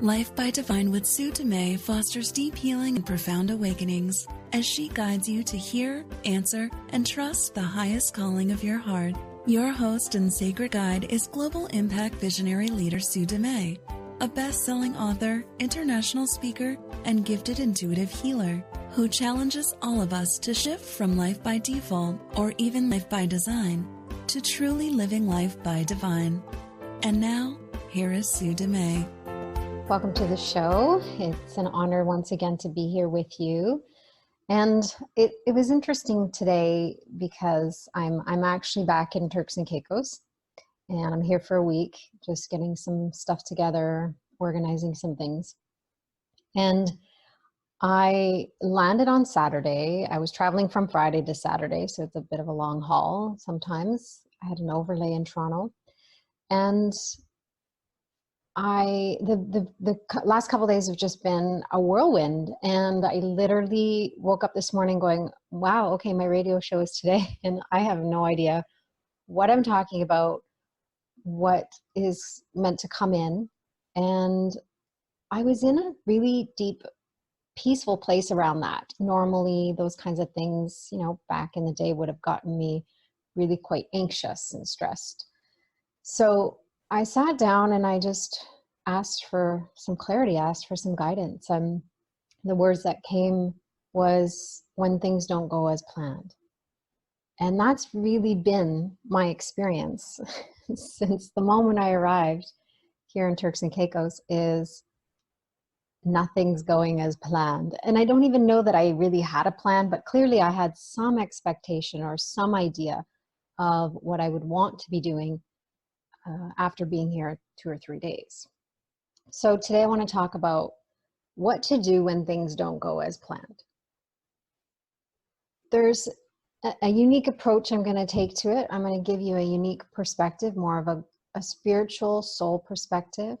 Life by Divine with Sue Dumais fosters deep healing and profound awakenings as she guides you to hear, answer, and trust the highest calling of your heart. Your host and sacred guide is global impact visionary leader Sue Dumais, a best-selling author, international speaker, and gifted intuitive healer who challenges all of us to shift from life by default or even life by design to truly living life by divine. And now, here is Sue Dumais. Welcome to the show. It's an honor once again to be here with you. And it was interesting today because I'm actually back in Turks and Caicos, and I'm here for a week, just getting some stuff together, organizing some things. And I landed on Saturday. I was traveling from Friday to Saturday, so it's a bit of a long haul sometimes. I had an overlay in Toronto. And the last couple of days have just been a whirlwind, and I literally woke up this morning going, wow, okay, my radio show is today, and I have no idea what I'm talking about, what is meant to come in. And I was in a really deep, peaceful place around that. Normally, those kinds of things, back in the day would have gotten me really quite anxious and stressed. So I sat down and I just asked for some clarity, asked for some guidance. The words that came was, when things don't go as planned. And that's really been my experience since the moment I arrived here in Turks and Caicos, is nothing's going as planned. And I don't even know that I really had a plan, but clearly I had some expectation or some idea of what I would want to be doing after being here 2 or 3 days. So today I want to talk about what to do when things don't go as planned. There's a unique approach I'm going to take to it. I'm going to give you a unique perspective, more of a spiritual soul perspective.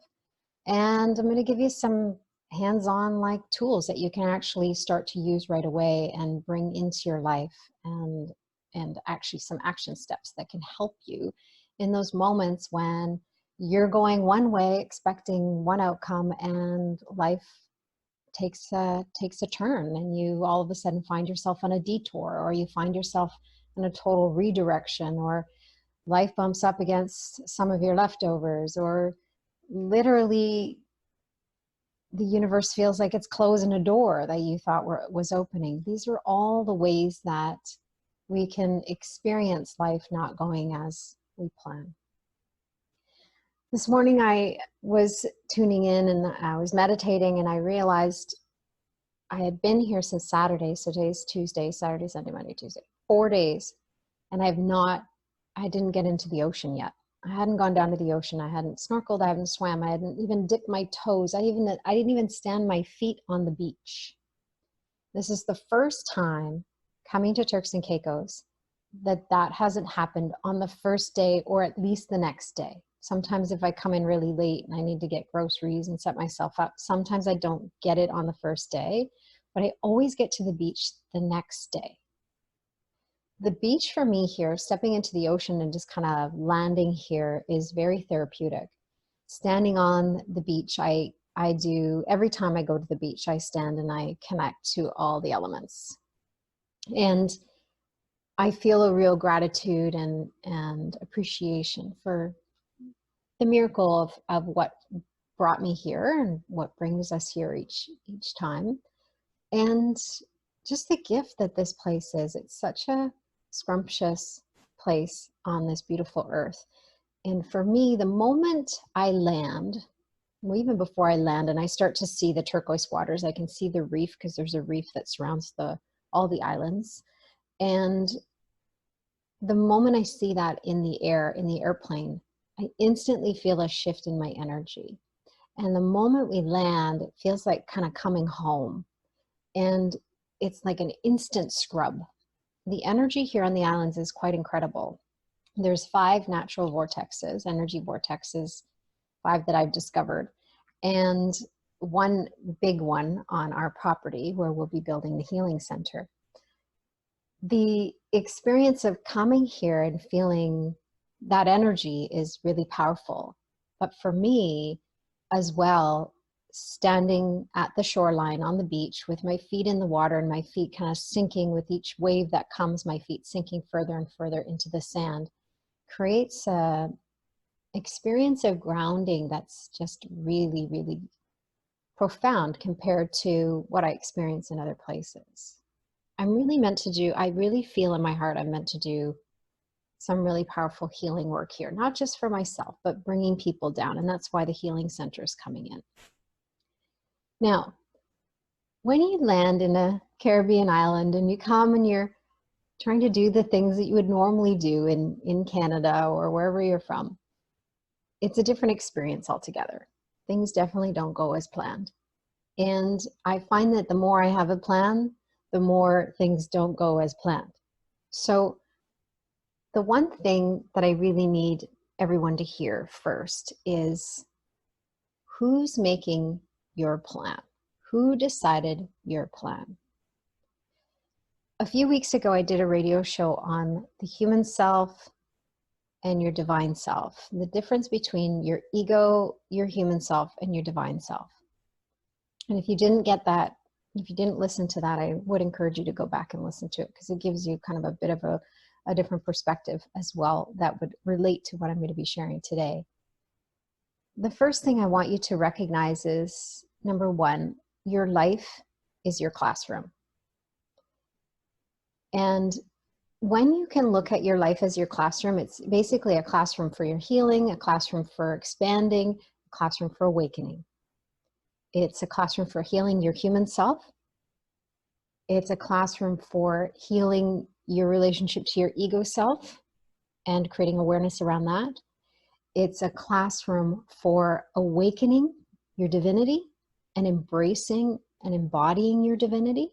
And I'm going to give you some hands-on tools that you can actually start to use right away and bring into your life, and actually some action steps that can help you in those moments when you're going one way, expecting one outcome, and life takes a turn, and you all of a sudden find yourself on a detour, or you find yourself in a total redirection, or life bumps up against some of your leftovers, or literally the universe feels like it's closing a door that you thought was opening. These are all the ways that we can experience life not going as we plan. This morning I was tuning in and I was meditating, and I realized I had been here since Saturday. So today's Tuesday, Saturday, Sunday, Monday, Tuesday, 4 days. And I didn't get into the ocean yet. I hadn't gone down to the ocean. I hadn't snorkeled. I hadn't swam. I hadn't even dipped my toes. I didn't even stand my feet on the beach. This is the first time coming to Turks and Caicos that hasn't happened on the first day, or at least the next day. Sometimes if I come in really late and I need to get groceries and set myself up, sometimes I don't get it on the first day, but I always get to the beach the next day. The beach for me here, stepping into the ocean and just kind of landing here, is very therapeutic. Standing on the beach, I do, every time I go to the beach, I stand and I connect to all the elements. And I feel a real gratitude and appreciation for the miracle of what brought me here and what brings us here each time. And just the gift that this place is. It's such a scrumptious place on this beautiful earth. And for me, the moment I land, well, even before I land and I start to see the turquoise waters, I can see the reef, because there's a reef that surrounds all the islands. And the moment I see that in the air, in the airplane, I instantly feel a shift in my energy. And the moment we land, it feels like kind of coming home. And it's like an instant scrub. The energy here on the islands is quite incredible. There's 5 natural vortexes, energy vortexes, 5 that I've discovered. And one big one on our property where we'll be building the healing center. The experience of coming here and feeling that energy is really powerful. But for me as well, standing at the shoreline on the beach with my feet in the water and my feet kind of sinking with each wave that comes, my feet sinking further and further into the sand, creates a experience of grounding that's just really, really profound compared to what I experience in other places. I'm really meant to do, I really feel in my heart I'm meant to do some really powerful healing work here, not just for myself, but bringing people down. And that's why the healing center is coming in. Now, when you land in a Caribbean island and you come and you're trying to do the things that you would normally do in Canada or wherever you're from, it's a different experience altogether. Things definitely don't go as planned. And I find that the more I have a plan, the more things don't go as planned. So the one thing that I really need everyone to hear first is, who's making your plan? Who decided your plan? A few weeks ago, I did a radio show on the human self and your divine self, the difference between your ego, your human self, and your divine self. And if you didn't get that, if you didn't listen to that, I would encourage you to go back and listen to it, because it gives you kind of a bit of a different perspective as well that would relate to what I'm going to be sharing today. The first thing I want you to recognize is, number one, your life is your classroom. And when you can look at your life as your classroom, it's basically a classroom for your healing, a classroom for expanding, a classroom for awakening. It's a classroom for healing your human self. It's a classroom for healing your relationship to your ego self and creating awareness around that. It's a classroom for awakening your divinity and embracing and embodying your divinity.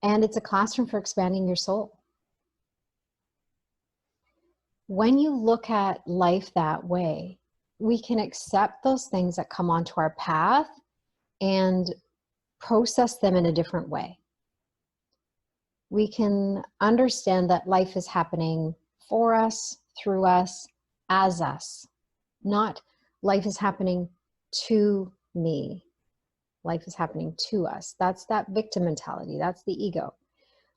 And it's a classroom for expanding your soul. When you look at life that way, we can accept those things that come onto our path and process them in a different way. We can understand that life is happening for us, through us, as us, not life is happening to me. Life is happening to us. That's that victim mentality. That's the ego.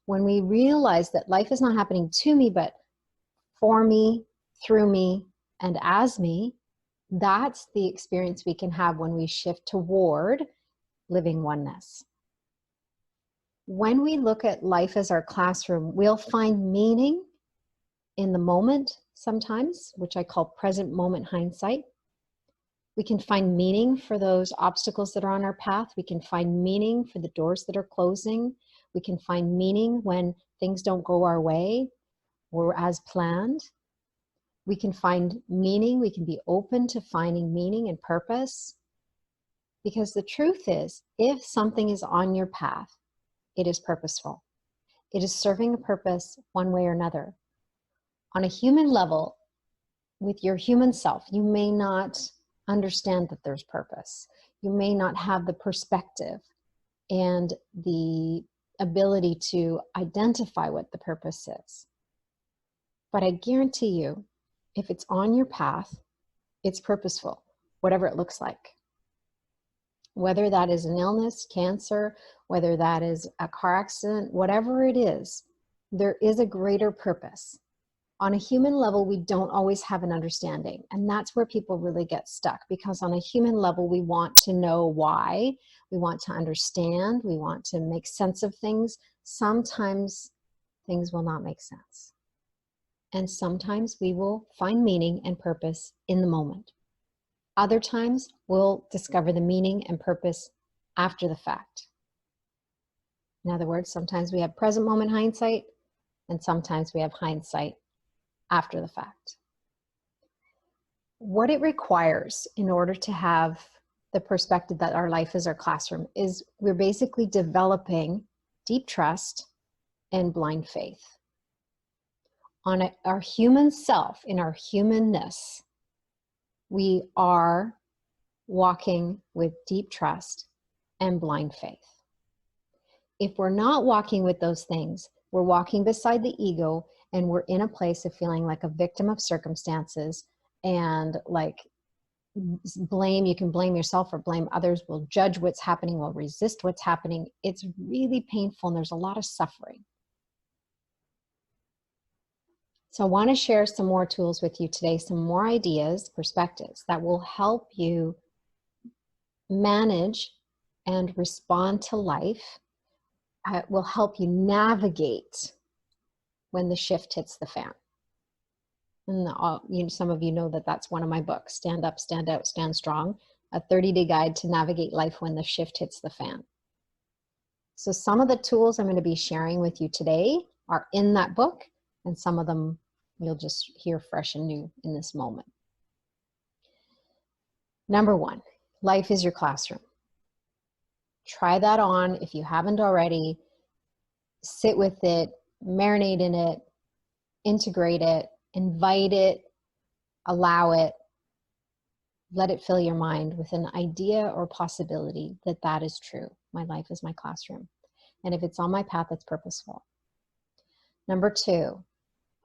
When we realize that life is not happening to me, but for me, through me, and as me, that's the experience we can have when we shift toward living oneness. When we look at life as our classroom, we'll find meaning in the moment sometimes, which I call present moment hindsight. We can find meaning for those obstacles that are on our path. We can find meaning for the doors that are closing. We can find meaning when things don't go our way or as planned. We can find meaning. We can be open to finding meaning and purpose. Because the truth is, if something is on your path, it is purposeful. It is serving a purpose one way or another. On a human level, with your human self, you may not understand that there's purpose. You may not have the perspective and the ability to identify what the purpose is. But I guarantee you, if it's on your path, it's purposeful, whatever it looks like. Whether that is an illness, cancer, whether that is a car accident, whatever it is, there is a greater purpose. On a human level, we don't always have an understanding. And that's where people really get stuck, because on a human level, we want to know why. We want to understand. We want to make sense of things. Sometimes things will not make sense. And sometimes we will find meaning and purpose in the moment. Other times, we'll discover the meaning and purpose after the fact. In other words, sometimes we have present moment hindsight, and sometimes we have hindsight after the fact. What it requires in order to have the perspective that our life is our classroom is we're basically developing deep trust and blind faith. On our human self, in our humanness, we are walking with deep trust and blind faith. If we're not walking with those things, we're walking beside the ego, and we're in a place of feeling like a victim of circumstances and like blame. You can blame yourself or blame others. We'll judge what's happening. We'll resist what's happening. It's really painful and there's a lot of suffering. So I want to share some more tools with you today, some more ideas, perspectives that will help you manage and respond to life. Will help you navigate when the shift hits the fan. And some of you know that that's one of my books, Stand Up, Stand Out, Stand Strong, a 30-day guide to navigate life when the shift hits the fan. So some of the tools I'm going to be sharing with you today are in that book, and some of them you'll just hear fresh and new in this moment. Number one, life is your classroom. Try that on if you haven't already. Sit with it, marinate in it, integrate it, invite it, allow it, let it fill your mind with an idea or possibility that that is true. My life is my classroom. And if it's on my path, it's purposeful. Number two,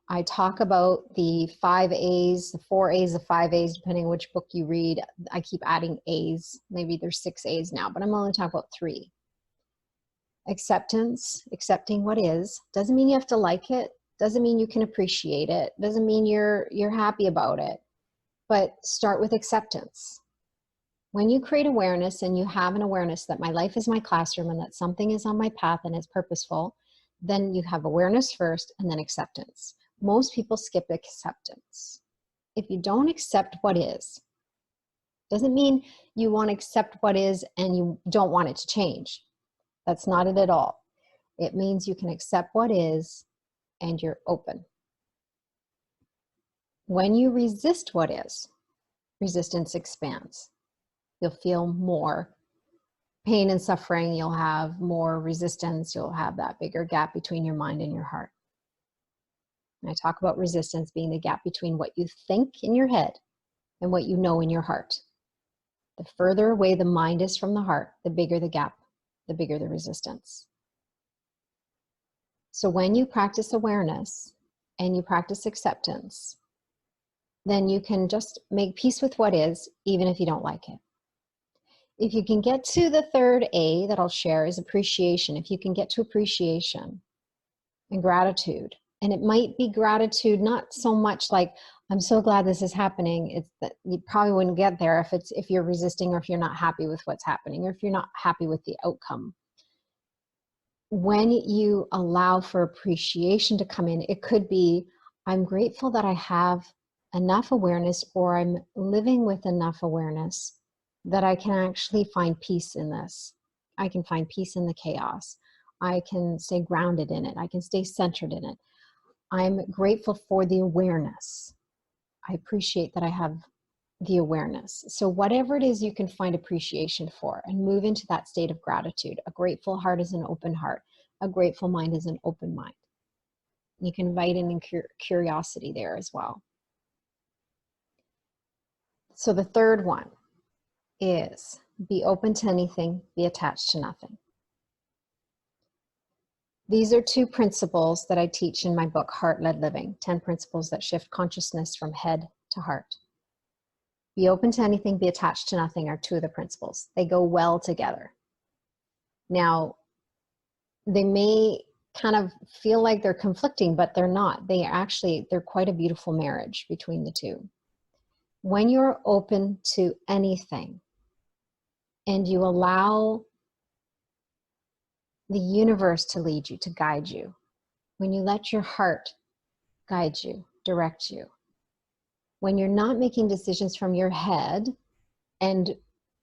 I talk about the 5 A's, the 4 A's, the 5 A's, depending on which book you read. I keep adding A's. Maybe there's 6 A's now, but I'm only talking about 3. Acceptance, accepting what is. Doesn't mean you have to like it. Doesn't mean you can appreciate it. Doesn't mean you're happy about it. But start with acceptance. When you create awareness and you have an awareness that my life is my classroom and that something is on my path and it's purposeful, then you have awareness first and then acceptance. Most people skip acceptance. If you don't accept what is, doesn't mean you want to accept what is and you don't want it to change. That's not it at all. It means you can accept what is and you're open. When you resist what is, resistance expands. You'll feel more pain and suffering. You'll have more resistance. You'll have that bigger gap between your mind and your heart. And I talk about resistance being the gap between what you think in your head and what you know in your heart. The further away the mind is from the heart, the bigger the gap, the bigger the resistance. So when you practice awareness and you practice acceptance, then you can just make peace with what is, even if you don't like it. If you can get to the 3rd A that I'll share is appreciation. If you can get to appreciation and gratitude, and it might be gratitude, not so much like, I'm so glad this is happening. It's that you probably wouldn't get there if you're resisting or if you're not happy with what's happening or if you're not happy with the outcome. When you allow for appreciation to come in, it could be, I'm grateful that I have enough awareness or I'm living with enough awareness that I can actually find peace in this. I can find peace in the chaos. I can stay grounded in it. I can stay centered in it. I'm grateful for the awareness. I appreciate that I have the awareness. So whatever it is you can find appreciation for and move into that state of gratitude. A grateful heart is an open heart. A grateful mind is an open mind. You can invite in curiosity there as well. So the 3rd one is be open to anything, be attached to nothing. These are 2 principles that I teach in my book, Heart-Led Living, 10 principles that shift consciousness from head to heart. Be open to anything, be attached to nothing are 2 of the principles. They go well together. Now, they may kind of feel like they're conflicting, but they're not. They're quite a beautiful marriage between the 2. When you're open to anything and you allow the universe to lead you, to guide you, when you let your heart guide you, direct you, when you're not making decisions from your head and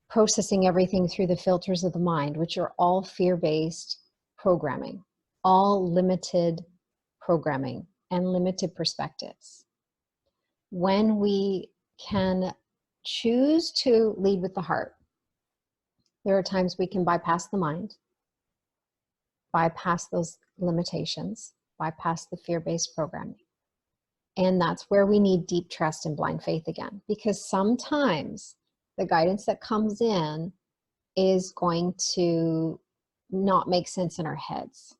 processing everything through the filters of the mind, which are all fear-based programming, all limited programming and limited perspectives. When we can choose to lead with the heart, there are times we can bypass the mind, bypass those limitations, bypass the fear-based programming. And that's where we need deep trust and blind faith again, because sometimes the guidance that comes in is going to not make sense in our heads.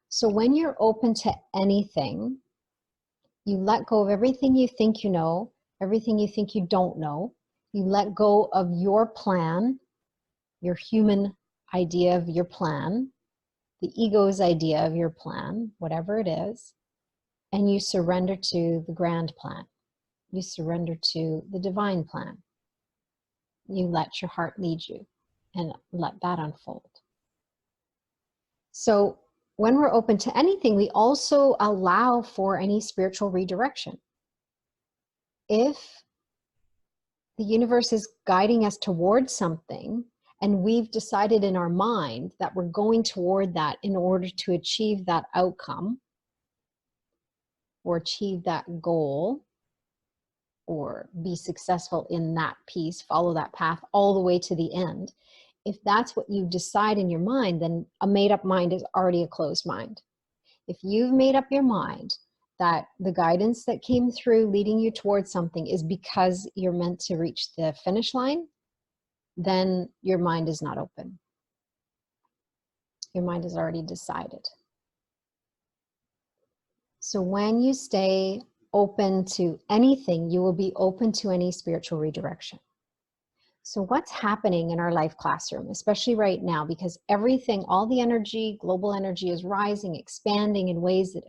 So when you're open to anything, you let go of everything you think you know, everything you think you don't know, You let go of your plan, your human idea of your plan, the ego's idea of your plan, whatever it is, and you surrender to the grand plan. You surrender to the divine plan. You let your heart lead you and let that unfold. So when we're open to anything, we also allow for any spiritual redirection. If the universe is guiding us towards something, and we've decided in our mind that we're going toward that in order to achieve that outcome, or achieve that goal, or be successful in that piece, follow that path all the way to the end. If that's what you decide in your mind, then a made-up mind is already a closed mind. If you've made up your mind that the guidance that came through leading you towards something is because you're meant to reach the finish line, then your mind is not open. Your mind has already decided. So when you stay open to anything, you will be open to any spiritual redirection. So what's happening in our life classroom, especially right now, because everything, all the energy, global energy is rising, expanding in ways that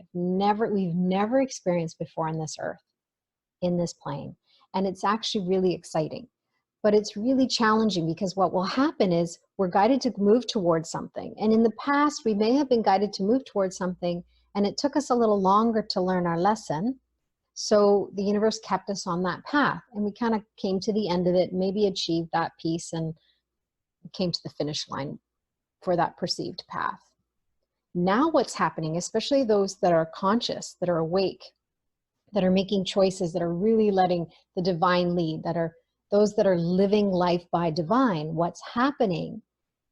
we've never experienced before on this earth, in this plane. And it's actually really exciting. But it's really challenging, because what will happen is we're guided to move towards something. And in the past, we may have been guided to move towards something, and it took us a little longer to learn our lesson. So the universe kept us on that path, and we kind of came to the end of it, maybe achieved that piece and came to the finish line for that perceived path. Now what's happening, especially those that are conscious, that are awake, that are making choices, that are really letting the divine lead, that are those that are living life by divine, what's happening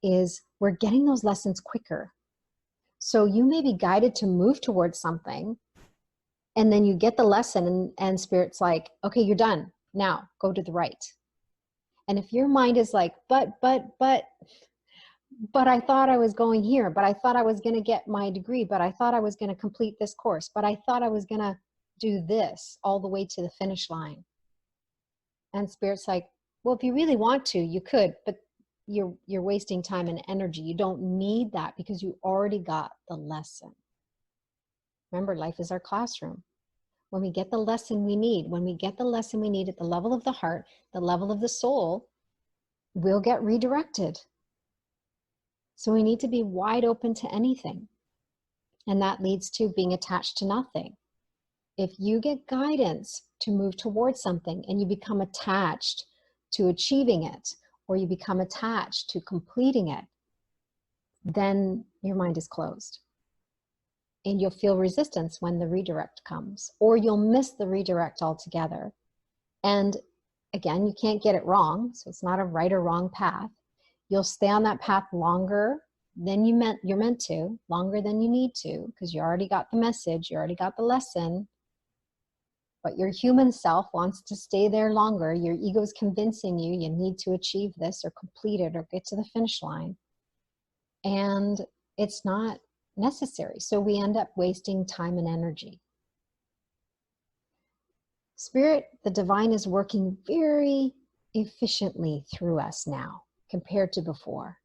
is we're getting those lessons quicker. So you may be guided to move towards something, and then you get the lesson, and Spirit's like, okay, you're done. Now go to the right. And if your mind is like, but I thought I was going here, but I thought I was going to get my degree, but I thought I was going to complete this course, but I thought I was going to do this all the way to the finish line. And Spirit's like, well, if you really want to, you could, but you're wasting time and energy. You don't need that, because you already got the lesson. Remember, life is our classroom. When we get the lesson we need, at the level of the heart, the level of the soul, we'll get redirected. So we need to be wide open to anything. And that leads to being attached to nothing. If you get guidance to move towards something and you become attached to achieving it, or you become attached to completing it, then your mind is closed. And you'll feel resistance when the redirect comes, or you'll miss the redirect altogether. And again, you can't get it wrong, so it's not a right or wrong path. You'll stay on that path longer than you're meant to, longer than you need to, because you already got the message, you already got the lesson. But your human self wants to stay there longer. Your ego is convincing you need to achieve this or complete it or get to the finish line. And it's not necessary. So we end up wasting time and energy. Spirit, the divine, is working very efficiently through us now compared to before.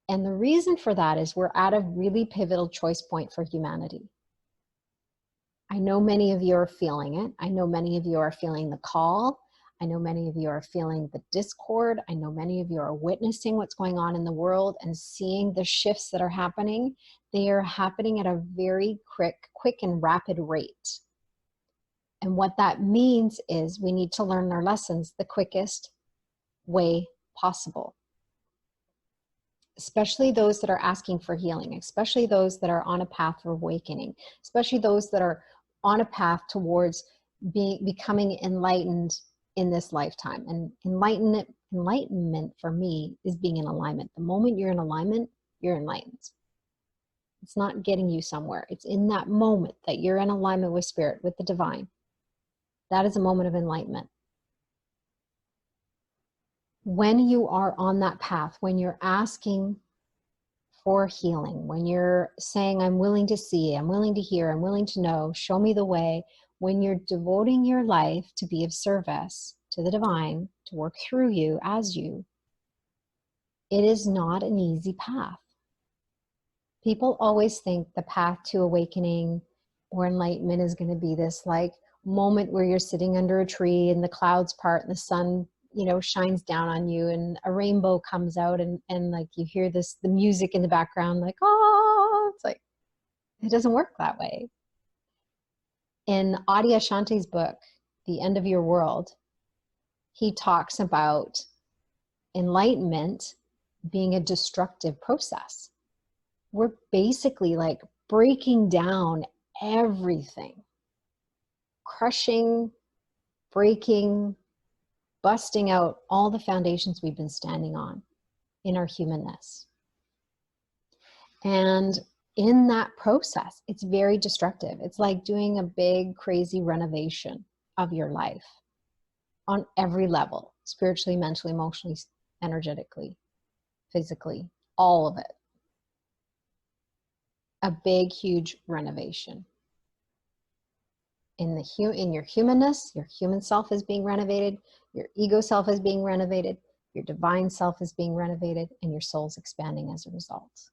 And the reason for that is we're at a really pivotal choice point for humanity. I know many of you are feeling it. I know many of you are feeling the call. I know many of you are feeling the discord. I know many of you are witnessing what's going on in the world and seeing the shifts that are happening. They are happening at a very quick and rapid rate. And what that means is we need to learn our lessons the quickest way possible. Especially those that are asking for healing, especially those that are on a path of awakening, especially those that are on a path towards becoming enlightened in this lifetime. And enlightenment for me is being in alignment. The moment you're in alignment, you're enlightened. It's not getting you somewhere. It's in that moment that you're in alignment with Spirit, with the divine. That is a moment of enlightenment. When you are on that path, when you're asking for healing, when you're saying, I'm willing to see, I'm willing to hear, I'm willing to know, show me the way, when you're devoting your life to be of service, to the divine to work through you as you, it is not an easy path. People always think the path to awakening or enlightenment is going to be this like moment where you're sitting under a tree and the clouds part and the sun, you know, shines down on you and a rainbow comes out and like you hear the music in the background, like, oh, it's like, it doesn't work that way. In Adi Ashanti's book, The End of Your World, he talks about enlightenment being a destructive process. We're basically like breaking down everything, crushing, breaking, busting out all the foundations we've been standing on in our humanness. And in that process, it's very destructive. It's like doing a big, crazy renovation of your life on every level, spiritually, mentally, emotionally, energetically, physically, all of it. A big, huge renovation. In your humanness, your human self is being renovated, your ego self is being renovated, your divine self is being renovated, and your soul's expanding as a result.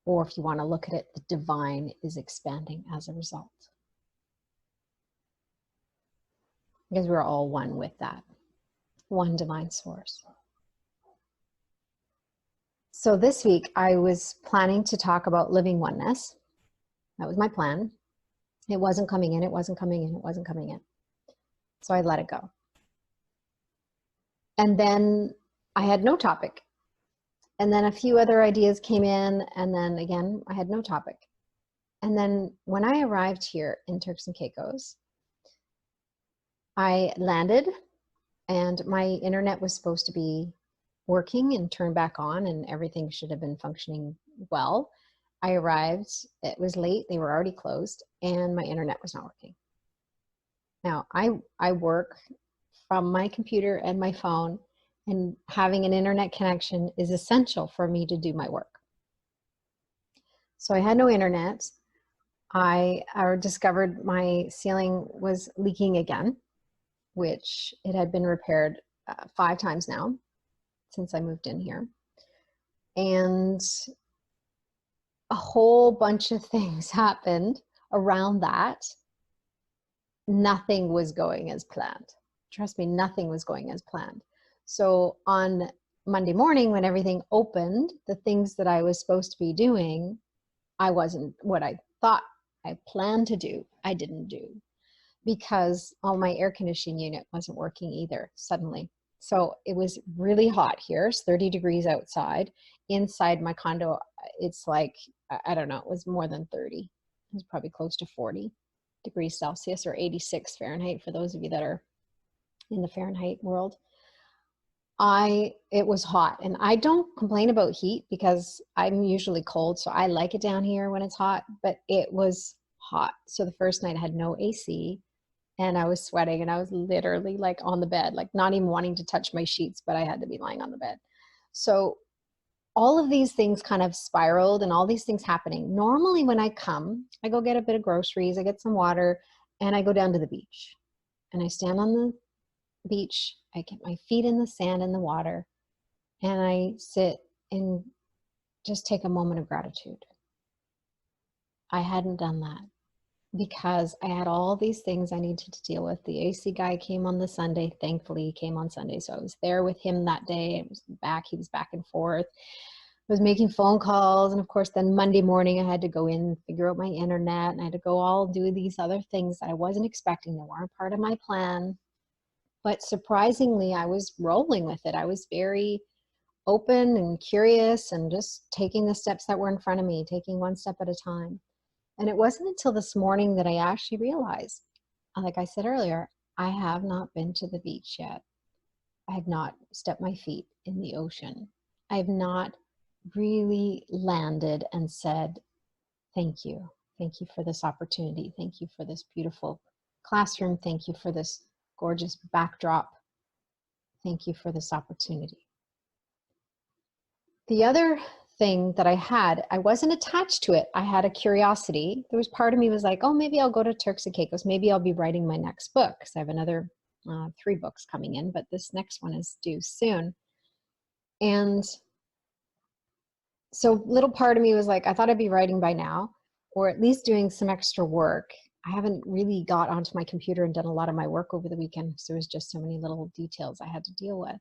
Or if you want to look at it, the divine is expanding as a result. Because we're all one with that, one divine source. So this week I was planning to talk about living oneness. That was my plan. It wasn't coming in, it wasn't coming in, it wasn't coming in. So I let it go. And then I had no topic. And then a few other ideas came in, and then again, I had no topic. And then when I arrived here in Turks and Caicos, I landed and my internet was supposed to be working and turned back on and everything should have been functioning well. I arrived, it was late, they were already closed, and my internet was not working. Now, I work from my computer and my phone, and having an internet connection is essential for me to do my work. So I had no internet. I discovered my ceiling was leaking again, which it had been repaired 5 times now since I moved in here. And a whole bunch of things happened around that. Nothing was going as planned. Trust me, nothing was going as planned. So on Monday morning, when everything opened, the things that I was supposed to be doing, I wasn't what I thought I planned to do, I didn't do, because my air conditioning unit wasn't working either suddenly. So it was really hot here. It's 30 degrees outside. Inside my condo, it's like, I don't know, it was more than 30. It was probably close to 40 degrees Celsius or 86 Fahrenheit for those of you that are in the Fahrenheit world. It was hot, and I don't complain about heat because I'm usually cold, so I like it down here when it's hot, but it was hot. So the first night I had no AC and I was sweating and I was literally like on the bed, like not even wanting to touch my sheets, but I had to be lying on the bed. So all of these things kind of spiraled and all these things happening. Normally when I come, I go get a bit of groceries, I get some water, and I go down to the beach and I stand on the beach, I get my feet in the sand and the water, and I sit and just take a moment of gratitude. I hadn't done that because I had all these things I needed to deal with. The AC guy came on the Sunday. Thankfully, he came on Sunday. So I was there with him that day. He was back and forth. I was making phone calls. And of course, then Monday morning, I had to go in and figure out my internet. And I had to go all do these other things that I wasn't expecting. That weren't part of my plan. But surprisingly, I was rolling with it. I was very open and curious and just taking the steps that were in front of me, taking one step at a time. And it wasn't until this morning that I actually realized, like I said earlier, I have not been to the beach yet. I have not stepped my feet in the ocean. I have not really landed and said, thank you. Thank you for this opportunity. Thank you for this beautiful classroom. Thank you for this gorgeous backdrop. Thank you for this opportunity. The other thing that I had. I wasn't attached to it. I had a curiosity. There was part of me was like, oh, maybe I'll go to Turks and Caicos. Maybe I'll be writing my next book, because I have another 3 books coming in, but this next one is due soon. And so little part of me was like, I thought I'd be writing by now, or at least doing some extra work. I haven't really got onto my computer and done a lot of my work over the weekend, because there was just so many little details I had to deal with.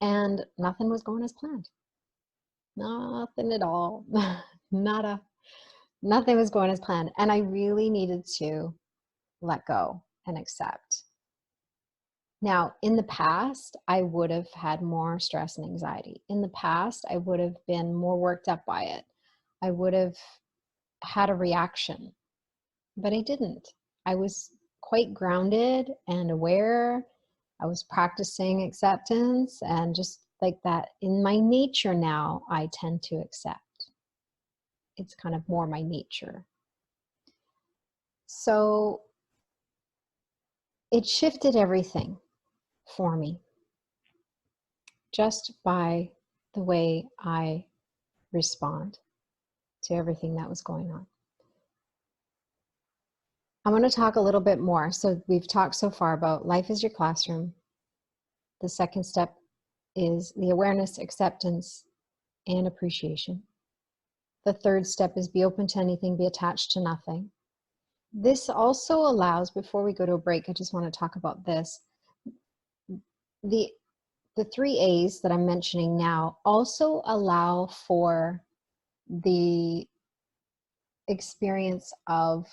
And nothing was going as planned. Nothing at all. Nada. Nothing was going as planned. And I really needed to let go and accept. Now, in the past, I would have had more stress and anxiety. In the past, I would have been more worked up by it. I would have had a reaction, but I didn't. I was quite grounded and aware. I was practicing acceptance, and just like that, in my nature now, I tend to accept. It's kind of more my nature. So it shifted everything for me just by the way I respond to everything that was going on. I want to talk a little bit more. So we've talked so far about life is your classroom. The second step is the awareness, acceptance, and appreciation. The third step is be open to anything, be attached to nothing. This also allows, before we go to a break, I just want to talk about this. The 3 A's that I'm mentioning now also allow for the experience of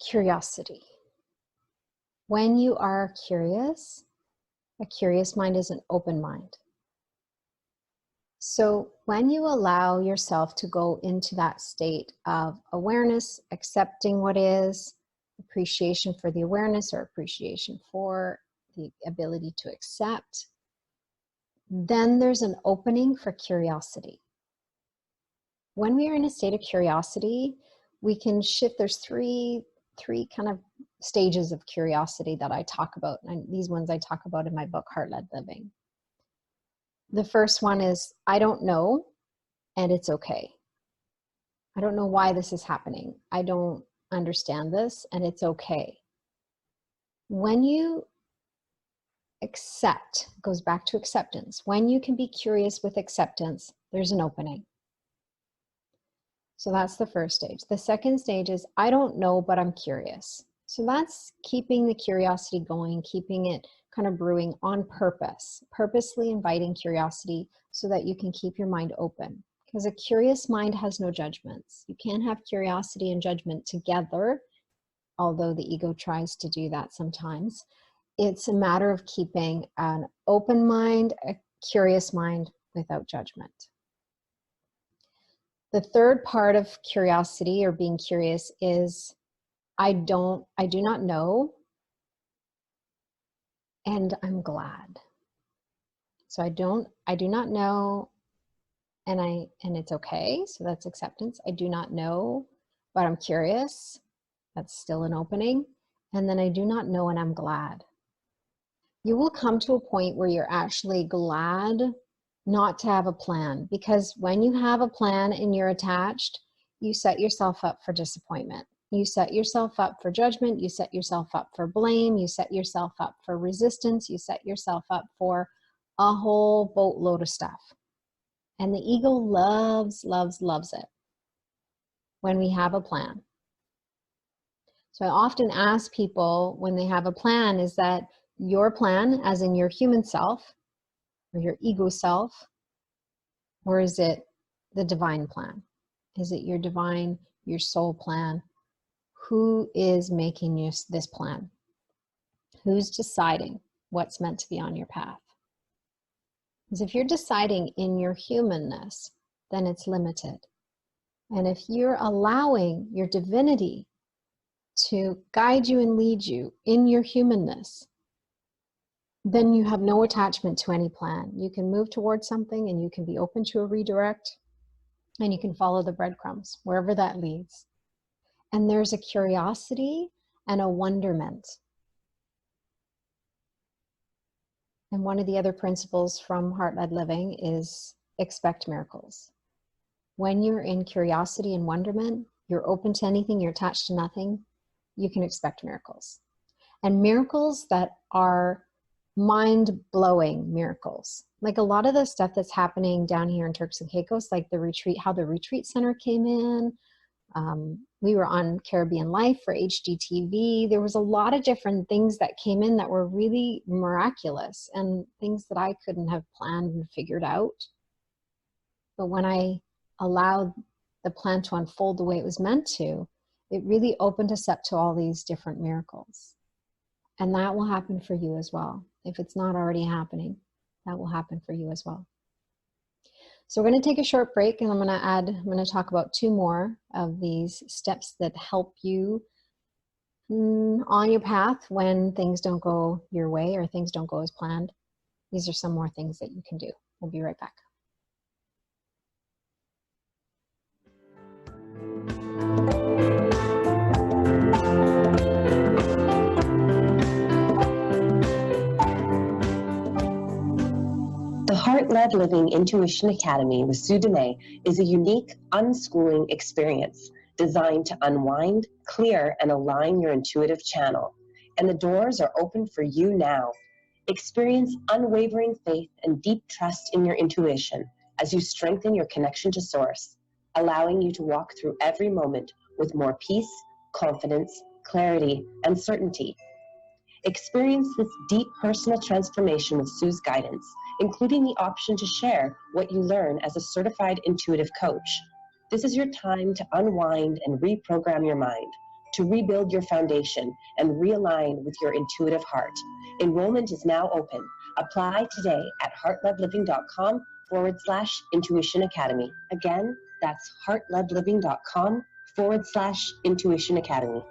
curiosity. When you are curious, a curious mind is an open mind. So when you allow yourself to go into that state of awareness, accepting what is, appreciation for the awareness or appreciation for the ability to accept, then there's an opening for curiosity. When we are in a state of curiosity, we can shift. There's three kind of stages of curiosity that I talk about, and these ones I talk about in my book, Heart-Led Living. The first one is, I don't know, and it's okay. I don't know why this is happening. I don't understand this, and it's okay. When you accept, it goes back to acceptance. When you can be curious with acceptance, there's an opening. So that's the first stage. The second stage is, I don't know, but I'm curious. So that's keeping the curiosity going, keeping it kind of brewing on purpose, purposely inviting curiosity so that you can keep your mind open. Because a curious mind has no judgments. You can't have curiosity and judgment together, although the ego tries to do that sometimes. It's a matter of keeping an open mind, a curious mind without judgment. The third part of curiosity or being curious is, I do not know, and I'm glad. So I do not know, and it's okay. So that's acceptance. I do not know, but I'm curious. That's still an opening. And then I do not know, and I'm glad. You will come to a point where you're actually glad not to have a plan, because when you have a plan and you're attached, you set yourself up for disappointment. You set yourself up for judgment. You set yourself up for blame. You set yourself up for resistance. You set yourself up for a whole boatload of stuff. And the ego loves, loves, loves it when we have a plan. So I often ask people when they have a plan, is that your plan, as in your human self or your ego self, or is it the divine plan? Is it your divine, your soul plan? Who is making this plan? Who's deciding what's meant to be on your path? Because if you're deciding in your humanness, then it's limited. And if you're allowing your divinity to guide you and lead you in your humanness, then you have no attachment to any plan. You can move towards something, and you can be open to a redirect, and you can follow the breadcrumbs wherever that leads. And there's a curiosity and a wonderment. And one of the other principles from Heart-Led Living is expect miracles. When you're in curiosity and wonderment, you're open to anything, you're attached to nothing, you can expect miracles. And miracles that are mind-blowing miracles. Like a lot of the stuff that's happening down here in Turks and Caicos, like the retreat, how the retreat center came in. We were on Caribbean Life for HGTV. There was a lot of different things that came in that were really miraculous and things that I couldn't have planned and figured out. But when I allowed the plan to unfold the way it was meant to, it really opened us up to all these different miracles. And that will happen for you as well. If it's not already happening, that will happen for you as well. So we're going to take a short break, and I'm going to talk about 2 more of these steps that help you on your path when things don't go your way or things don't go as planned. These are some more things that you can do. We'll be right back. The Heart-Led Living Intuition Academy with Sue Dumais is a unique unschooling experience designed to unwind, clear, and align your intuitive channel. And the doors are open for you now. Experience unwavering faith and deep trust in your intuition as you strengthen your connection to Source, allowing you to walk through every moment with more peace, confidence, clarity, and certainty. Experience this deep personal transformation with Sue's guidance, including the option to share what you learn as a certified intuitive coach. This is your time to unwind and reprogram your mind, to rebuild your foundation and realign with your intuitive heart. Enrollment is now open. Apply today at heartledliving.com/intuition academy. Again, that's heartledliving.com/intuition academy.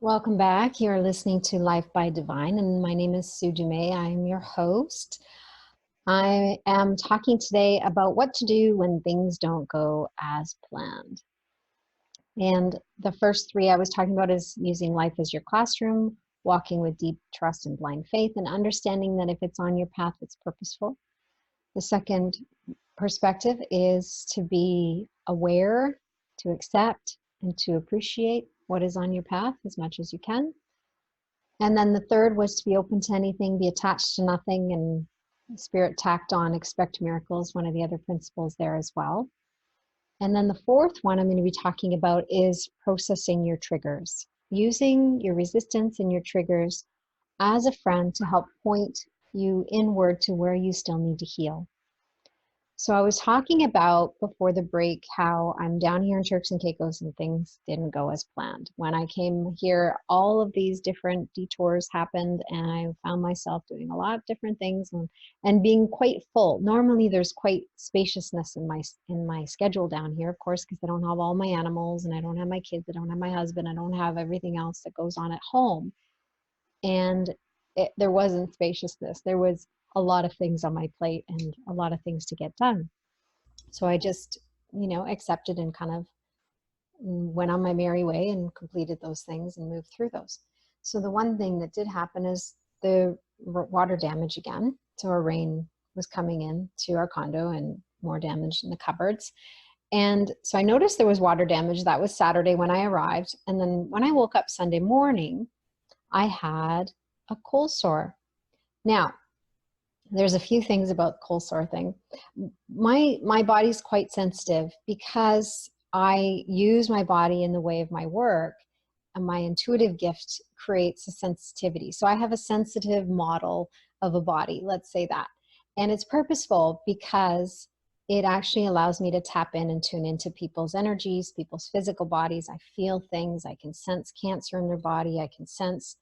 Welcome back. You're listening to Life by Divine, and my name is Sue Dumais. I am your host. I am talking today about what to do when things don't go as planned. And the first 3 I was talking about is using life as your classroom, walking with deep trust and blind faith, and understanding that if it's on your path, it's purposeful. The second perspective is to be aware, to accept, and to appreciate what is on your path as much as you can. And then the third was to be open to anything, be attached to nothing, and Spirit tacked on expect miracles, one of the other principles there as well. And then the fourth one I'm going to be talking about is processing your triggers, using your resistance and your triggers as a friend to help point you inward to where you still need to heal. So I was talking about before the break how I'm down here in Turks and Caicos and things didn't go as planned. When I came here, all of these different detours happened and I found myself doing a lot of different things and being quite full. Normally there's quite spaciousness in my schedule down here, of course, because I don't have all my animals and I don't have my kids, I don't have my husband, I don't have everything else that goes on at home. And there wasn't spaciousness. There was a lot of things on my plate and a lot of things to get done. So I just, accepted and kind of went on my merry way and completed those things and moved through those. So the one thing that did happen is the water damage again. So our rain was coming in to our condo and more damage in the cupboards. And so I noticed there was water damage. That was Saturday when I arrived. And then when I woke up Sunday morning, I had a cold sore. Now, there's a few things about the cold sore thing. My body's quite sensitive because I use my body in the way of my work, and my intuitive gift creates a sensitivity. So I have a sensitive model of a body, let's say that. And it's purposeful because it actually allows me to tap in and tune into people's energies, people's physical bodies. I feel things. I can sense cancer in their body. I can sense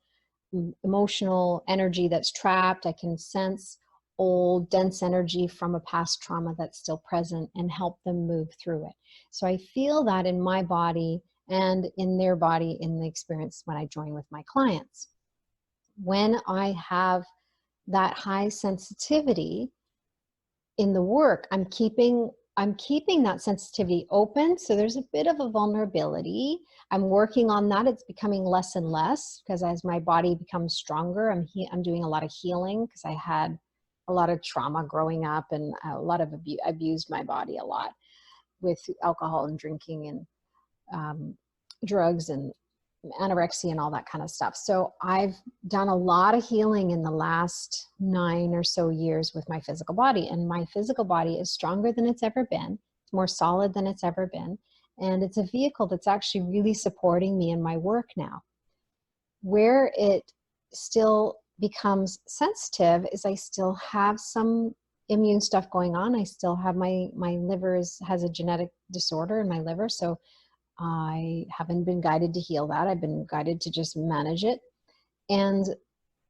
emotional energy that's trapped. I can sense old dense energy from a past trauma that's still present and help them move through it. So I feel that in my body and in their body in the experience when I join with my clients. When I have that high sensitivity in the work, I'm keeping I'm keeping that sensitivity open. So there's a bit of a vulnerability. I'm working on that. It's becoming less and less because as my body becomes stronger, I'm doing a lot of healing because I had a lot of trauma growing up and a lot of abused my body a lot with alcohol and drinking and drugs and anorexia and all that kind of stuff. So I've done a lot of healing in the last 9 or so years with my physical body, and my physical body is stronger than it's ever been. It's more solid than it's ever been. And it's a vehicle that's actually really supporting me in my work now. Where it still becomes sensitive is I still have some immune stuff going on. I still have my liver has a genetic disorder in my liver. So I haven't been guided to heal that. I've been guided to just manage it. And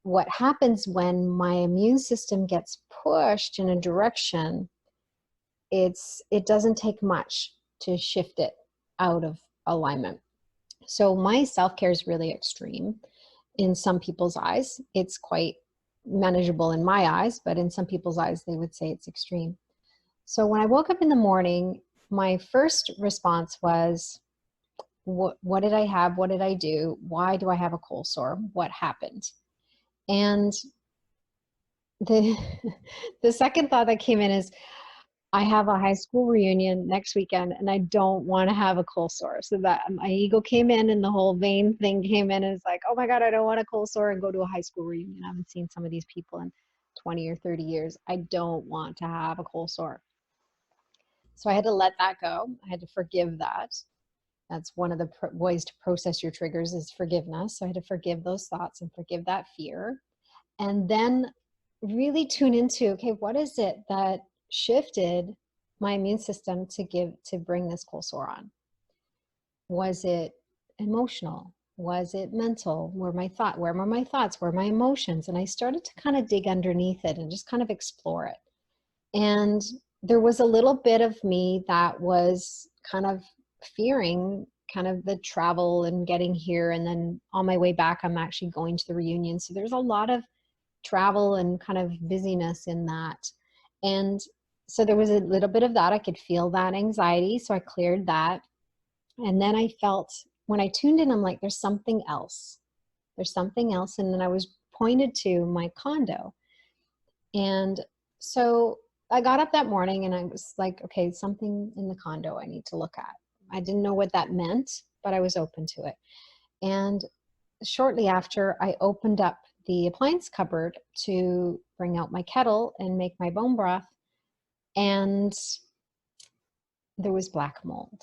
what happens when my immune system gets pushed in a direction, it doesn't take much to shift it out of alignment. So my self-care is really extreme in some people's eyes. It's quite manageable in my eyes, but in some people's eyes, they would say it's extreme. So when I woke up in the morning, my first response was, what did I have? What did I do? Why do I have a cold sore? What happened? And the second thought that came in is, I have a high school reunion next weekend and I don't want to have a cold sore. So that my ego came in and the whole vain thing came in and it's like, oh my God, I don't want a cold sore and go to a high school reunion. I haven't seen some of these people in 20 or 30 years. I don't want to have a cold sore. So I had to let that go. I had to forgive that. That's one of the ways to process your triggers is forgiveness. So I had to forgive those thoughts and forgive that fear. And then really tune into, okay, what is it that shifted my immune system to bring this cold sore on? Was it emotional? Was it mental? Where were my thoughts? Where were my emotions? And I started to kind of dig underneath it and just kind of explore it. And there was a little bit of me that was kind of fearing kind of the travel and getting here. And then on my way back, I'm actually going to the reunion. So there's a lot of travel and kind of busyness in that. And so there was a little bit of that. I could feel that anxiety. So I cleared that. And then I felt, when I tuned in, I'm like, there's something else. There's something else. And then I was pointed to my condo. And so I got up that morning and I was like, okay, something in the condo I need to look at. I didn't know what that meant, but I was open to it. And shortly after, I opened up the appliance cupboard to bring out my kettle and make my bone broth. And there was black mold.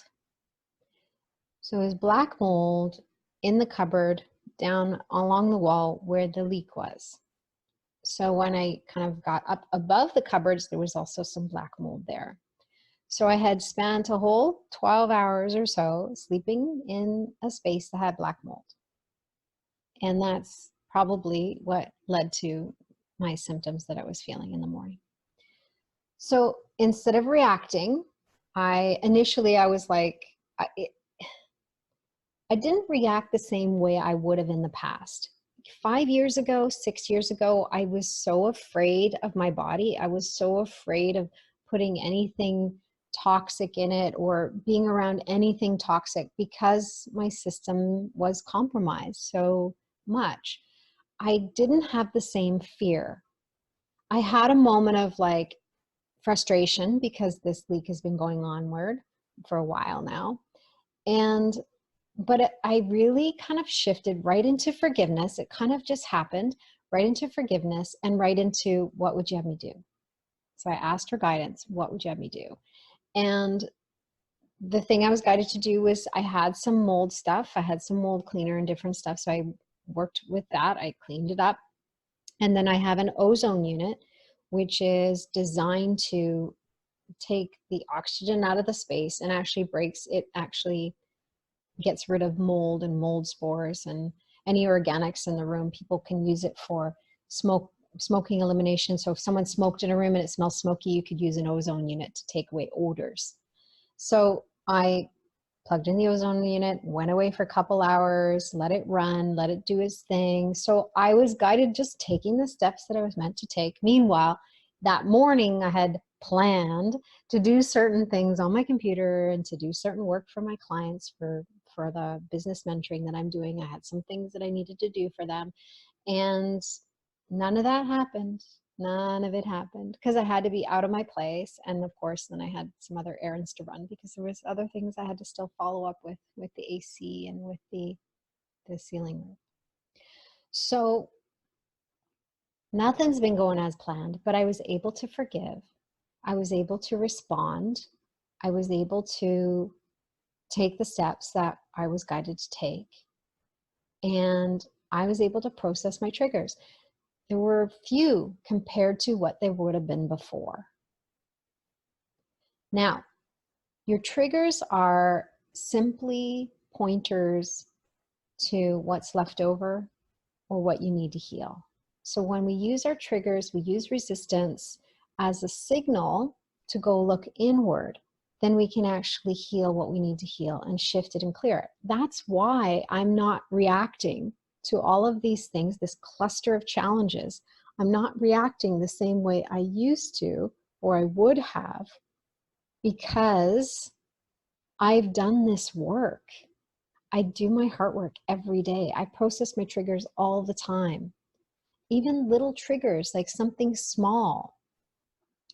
So it was black mold in the cupboard down along the wall where the leak was. So when I kind of got up above the cupboards, there was also some black mold there. So I had spent a whole 12 hours or so sleeping in a space that had black mold. And that's probably what led to my symptoms that I was feeling in the morning. So instead of reacting, I was like, I didn't react the same way I would have in the past. 5 years ago, 6 years ago, I was so afraid of my body. I was so afraid of putting anything toxic in it or being around anything toxic because my system was compromised so much. I didn't have the same fear. I had a moment of like frustration because this leak has been going onward for a while now. But I really kind of shifted right into forgiveness. It kind of just happened right into forgiveness and right into what would you have me do? So I asked her guidance, what would you have me do? And the thing I was guided to do was I had some mold stuff. I had some mold cleaner and different stuff. So I worked with that. I cleaned it up. And then I have an ozone unit, which is designed to take the oxygen out of the space and actually gets rid of mold and mold spores and any organics in the room. People can use it for smoking elimination. So if someone smoked in a room and it smells smoky, you could use an ozone unit to take away odors. So I plugged in the ozone unit, went away for a couple hours, let it run, let it do its thing. So I was guided just taking the steps that I was meant to take. Meanwhile, that morning I had planned to do certain things on my computer and to do certain work for my clients for the business mentoring that I'm doing. I had some things that I needed to do for them, and none of that happened. None of it happened because I had to be out of my place. And of course, then I had some other errands to run because there was other things I had to still follow up with the AC and with the ceiling roof. So nothing's been going as planned, but I was able to forgive. I was able to respond. I was able to take the steps that I was guided to take. And I was able to process my triggers. There were few compared to what they would have been before. Now, your triggers are simply pointers to what's left over or what you need to heal. So when we use our triggers, we use resistance as a signal to go look inward. Then we can actually heal what we need to heal and shift it and clear it. That's why I'm not reacting to all of these things, this cluster of challenges. I'm not reacting the same way I used to or I would have, because I've done this work. I do my heart work every day. I process my triggers all the time. Even little triggers, like something small,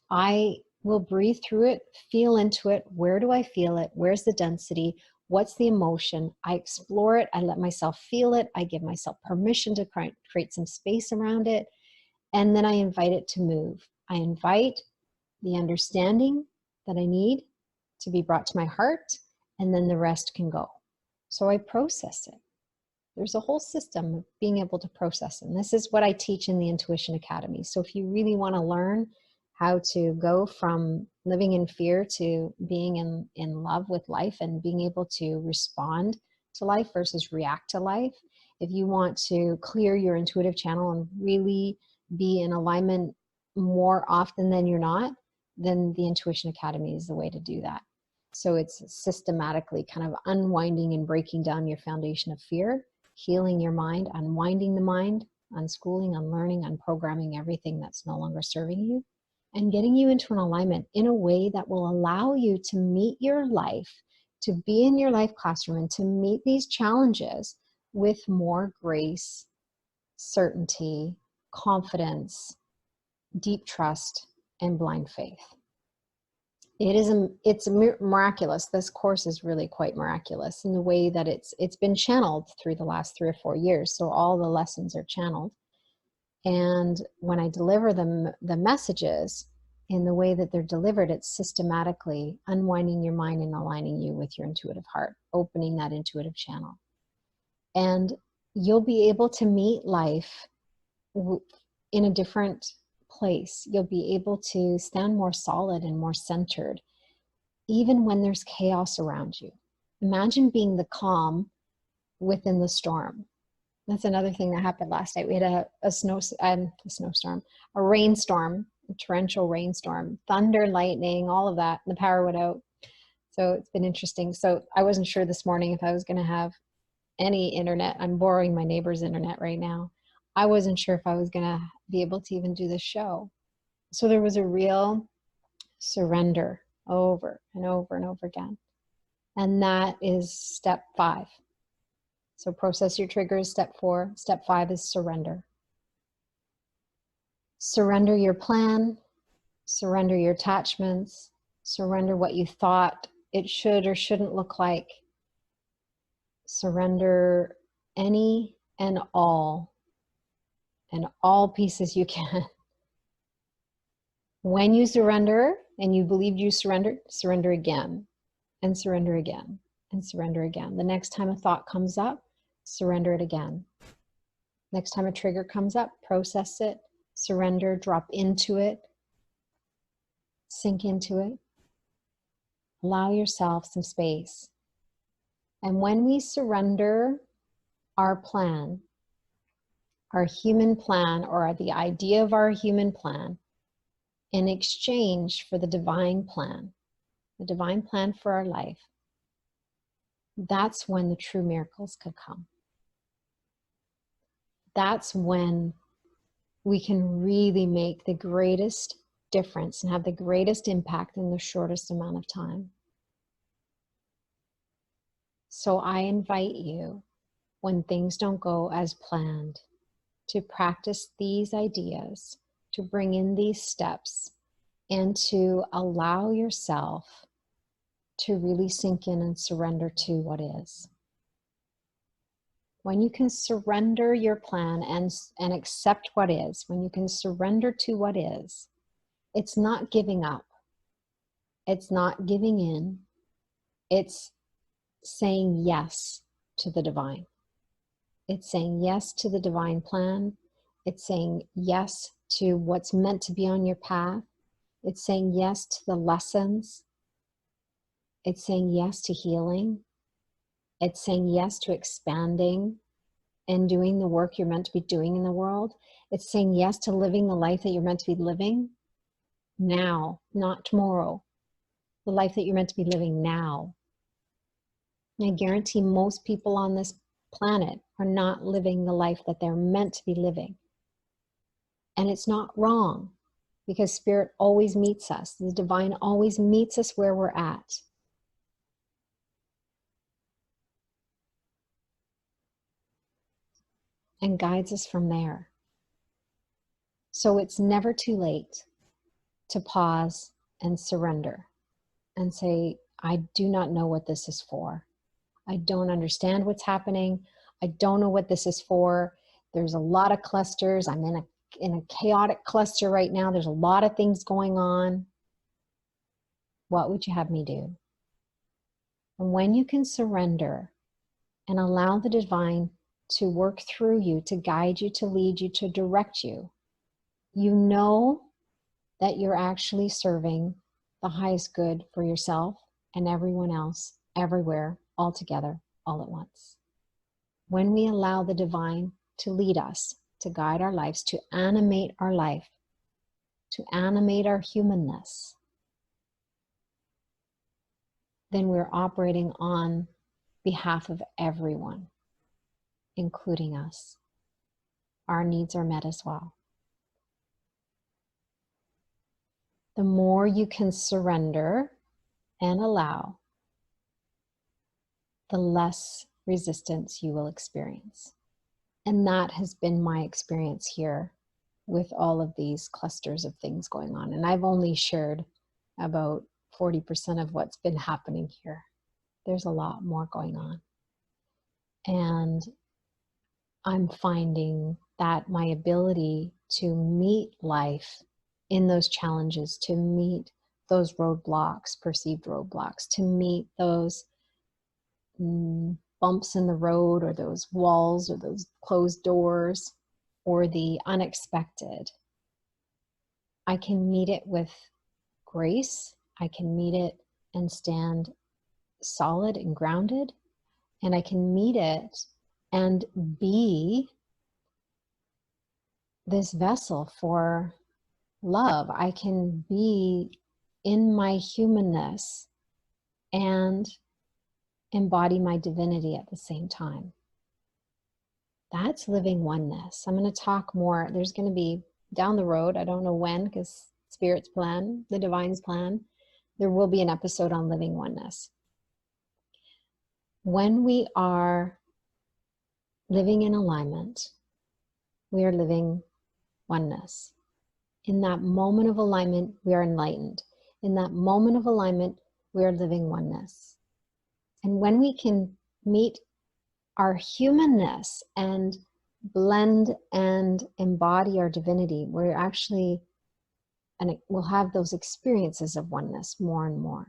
I will breathe through it, feel into it. Where do I feel it? Where's the density? What's the emotion? I explore it. I let myself feel it. I give myself permission to create some space around it. And then I invite it to move. I invite the understanding that I need to be brought to my heart, and then the rest can go. So I process it. There's a whole system of being able to process. And this is what I teach in the Intuition Academy. So if you really want to learn how to go from living in fear to being in love with life and being able to respond to life versus react to life, if you want to clear your intuitive channel and really be in alignment more often than you're not, then the Intuition Academy is the way to do that. So it's systematically kind of unwinding and breaking down your foundation of fear, healing your mind, unwinding the mind, unschooling, unlearning, unprogramming everything that's no longer serving you, and getting you into an alignment in a way that will allow you to meet your life, to be in your life classroom, and to meet these challenges with more grace, certainty, confidence, deep trust, and blind faith. It's miraculous. This course is really quite miraculous in the way that it's been channeled through the last 3 or 4 years. So all the lessons are channeled. And when I deliver them, the messages in the way that they're delivered, it's systematically unwinding your mind and aligning you with your intuitive heart, opening that intuitive channel. And you'll be able to meet life in a different place. You'll be able to stand more solid and more centered, even when there's chaos around you. Imagine being the calm within the storm. That's another thing that happened last night. We had a snowstorm, a rainstorm, a torrential rainstorm, thunder, lightning, all of that. And the power went out. So it's been interesting. So I wasn't sure this morning if I was going to have any internet. I'm borrowing my neighbor's internet right now. I wasn't sure if I was going to be able to even do this show. So there was a real surrender over and over and over again. And that is step 5. So process your triggers, step 4. Step 5 is surrender. Surrender your plan, surrender your attachments, surrender what you thought it should or shouldn't look like. Surrender any and all pieces you can. When you surrender and you believed you surrendered, surrender again and surrender again and surrender again. The next time a thought comes up, surrender it again. Next time a trigger comes up, process it, surrender, drop into it, sink into it. Allow yourself some space. And when we surrender our plan, our human plan, or the idea of our human plan, in exchange for the divine plan for our life, that's when the true miracles could come. That's when we can really make the greatest difference and have the greatest impact in the shortest amount of time. So I invite you, when things don't go as planned, to practice these ideas, to bring in these steps, and to allow yourself to really sink in and surrender to what is. When you can surrender your plan and accept what is, when you can surrender to what is, it's not giving up. It's not giving in. It's saying yes to the divine. It's saying yes to the divine plan. It's saying yes to what's meant to be on your path. It's saying yes to the lessons. It's saying yes to healing. It's saying yes to expanding and doing the work you're meant to be doing in the world. It's saying yes to living the life that you're meant to be living now, not tomorrow. The life that you're meant to be living now. And I guarantee most people on this planet are not living the life that they're meant to be living. And it's not wrong, because Spirit always meets us. The divine always meets us where we're at. And guides us from there. So it's never too late to pause and surrender and say, I do not know what this is for. I don't understand what's happening. I don't know what this is for. There's a lot of clusters. I'm in a chaotic cluster right now. There's a lot of things going on. What would you have me do? And when you can surrender and allow the divine to work through you, to guide you, to lead you, to direct you, you know that you're actually serving the highest good for yourself and everyone else, everywhere, all together, all at once. When we allow the divine to lead us, to guide our lives, to animate our life, to animate our humanness, then we're operating on behalf of everyone, including us. Our needs are met as well. The more you can surrender and allow, the less resistance you will experience. And that has been my experience here with all of these clusters of things going on. And I've only shared about 40% of what's been happening here. There's a lot more going on. And I'm finding that my ability to meet life in those challenges, to meet those roadblocks, perceived roadblocks, to meet those bumps in the road, or those walls, or those closed doors, or the unexpected. I can meet it with grace. I can meet it and stand solid and grounded. And I can meet it and be this vessel for love. I can be in my humanness and embody my divinity at the same time. That's living oneness. I'm going to talk more. There's going to be down the road, I don't know when, because Spirit's plan, the divine's plan, there will be an episode on living oneness. When we are living in alignment, we are living oneness. In that moment of alignment, we are enlightened. In that moment of alignment, we are living oneness. And when we can meet our humanness and blend and embody our divinity, we're actually, and we'll have those experiences of oneness more and more.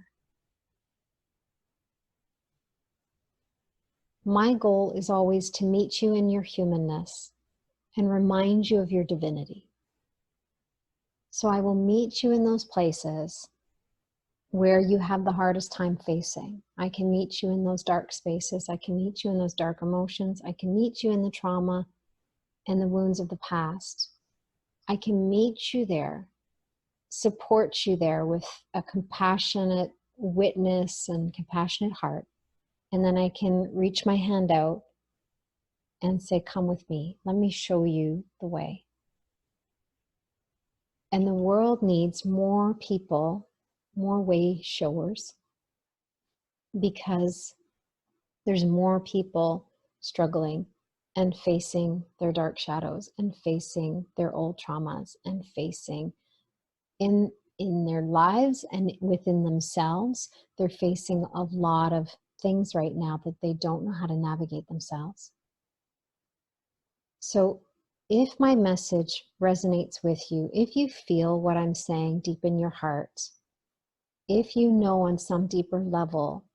My goal is always to meet you in your humanness and remind you of your divinity. So I will meet you in those places where you have the hardest time facing. I can meet you in those dark spaces. I can meet you in those dark emotions. I can meet you in the trauma and the wounds of the past. I can meet you there, support you there with a compassionate witness and compassionate heart. And then I can reach my hand out and say, come with me. Let me show you the way. And the world needs more people, more way showers, because there's more people struggling and facing their dark shadows and facing their old traumas and facing in their lives and within themselves. They're facing a lot of things right now that they don't know how to navigate themselves. So if my message resonates with you, if you feel what I'm saying deep in your heart, if you know on some deeper level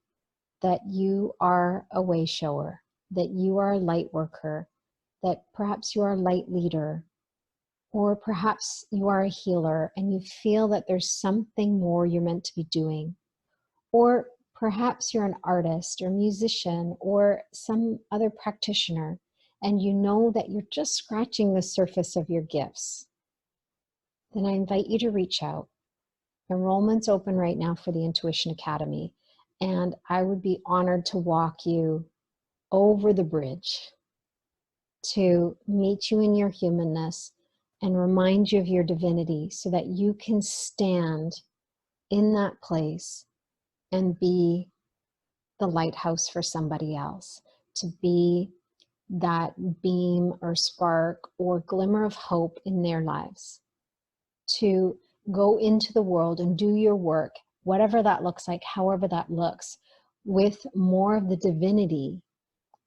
that you are a way shower, that you are a light worker, that perhaps you are a light leader, or perhaps you are a healer and you feel that there's something more you're meant to be doing, or perhaps you're an artist or musician or some other practitioner, and you know that you're just scratching the surface of your gifts, then I invite you to reach out. Enrollment's open right now for the Intuition Academy, and I would be honored to walk you over the bridge to meet you in your humanness and remind you of your divinity so that you can stand in that place and be the lighthouse for somebody else, to be that beam or spark or glimmer of hope in their lives, to go into the world and do your work, whatever that looks like, however that looks, with more of the divinity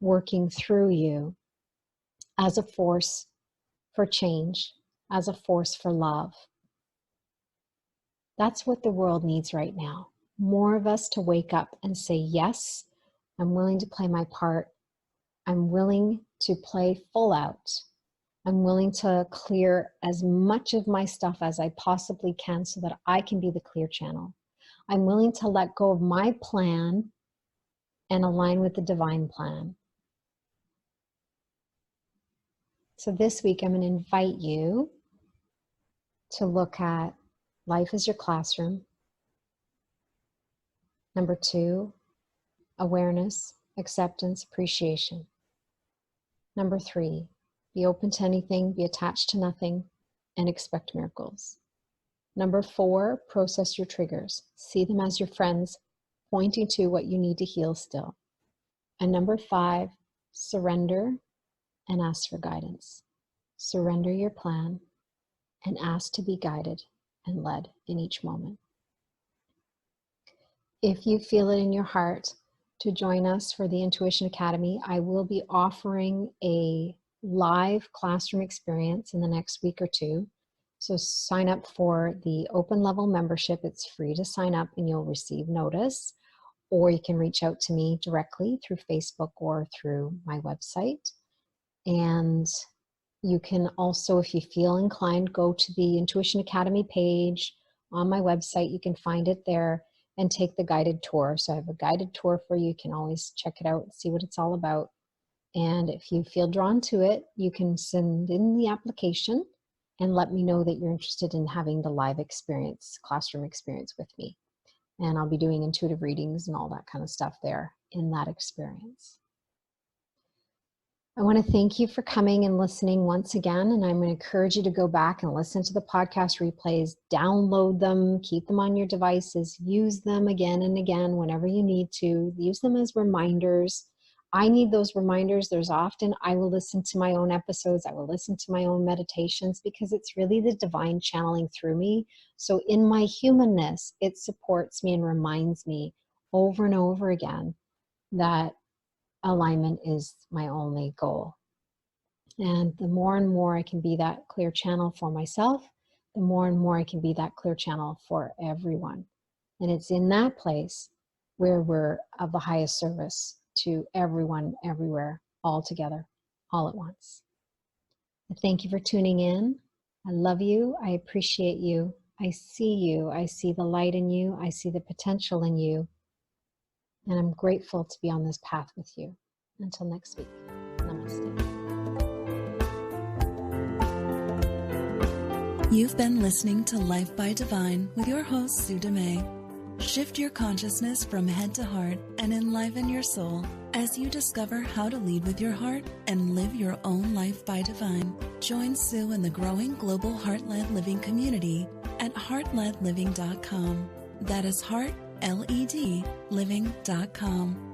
working through you as a force for change, as a force for love. That's what the world needs right now. More of us to wake up and say, yes, I'm willing to play my part. I'm willing to play full out. I'm willing to clear as much of my stuff as I possibly can so that I can be the clear channel. I'm willing to let go of my plan and align with the divine plan. So this week, I'm going to invite you to look at life as your classroom. Number 2, awareness, acceptance, appreciation. Number 3, be open to anything, be attached to nothing, and expect miracles. Number 4, process your triggers. See them as your friends, pointing to what you need to heal still. And number 5, surrender and ask for guidance. Surrender your plan and ask to be guided and led in each moment. If you feel it in your heart to join us for the Intuition Academy, I will be offering a live classroom experience in the next week or 2. So sign up for the open level membership. It's free to sign up and you'll receive notice, or you can reach out to me directly through Facebook or through my website. And you can also, if you feel inclined, go to the Intuition Academy page on my website. You can find it there and take the guided tour. So I have a guided tour for you. You can always check it out, see what it's all about. And if you feel drawn to it, you can send in the application and let me know that you're interested in having the live experience, classroom experience with me. And I'll be doing intuitive readings and all that kind of stuff there in that experience. I want to thank you for coming and listening once again, and I'm going to encourage you to go back and listen to the podcast replays, download them, keep them on your devices, use them again and again whenever you need to, use them as reminders. I need those reminders. There's often I will listen to my own episodes, I will listen to my own meditations, because it's really the divine channeling through me. So in my humanness, it supports me and reminds me over and over again that alignment is my only goal. And the more and more I can be that clear channel for myself, the more and more I can be that clear channel for everyone. And it's in that place where we're of the highest service to everyone, everywhere, all together, all at once. Thank you for tuning in. I love you. I appreciate you. I see you. I see the light in you. I see the potential in you. And I'm grateful to be on this path with you. Until next week, namaste. You've been listening to Life by Divine with your host, Sue Dumais. Shift your consciousness from head to heart and enliven your soul as you discover how to lead with your heart and live your own life by divine. Join Sue in the growing global Heart-Led Living community at heartledliving.com. That is heart, L-E-D, living.com.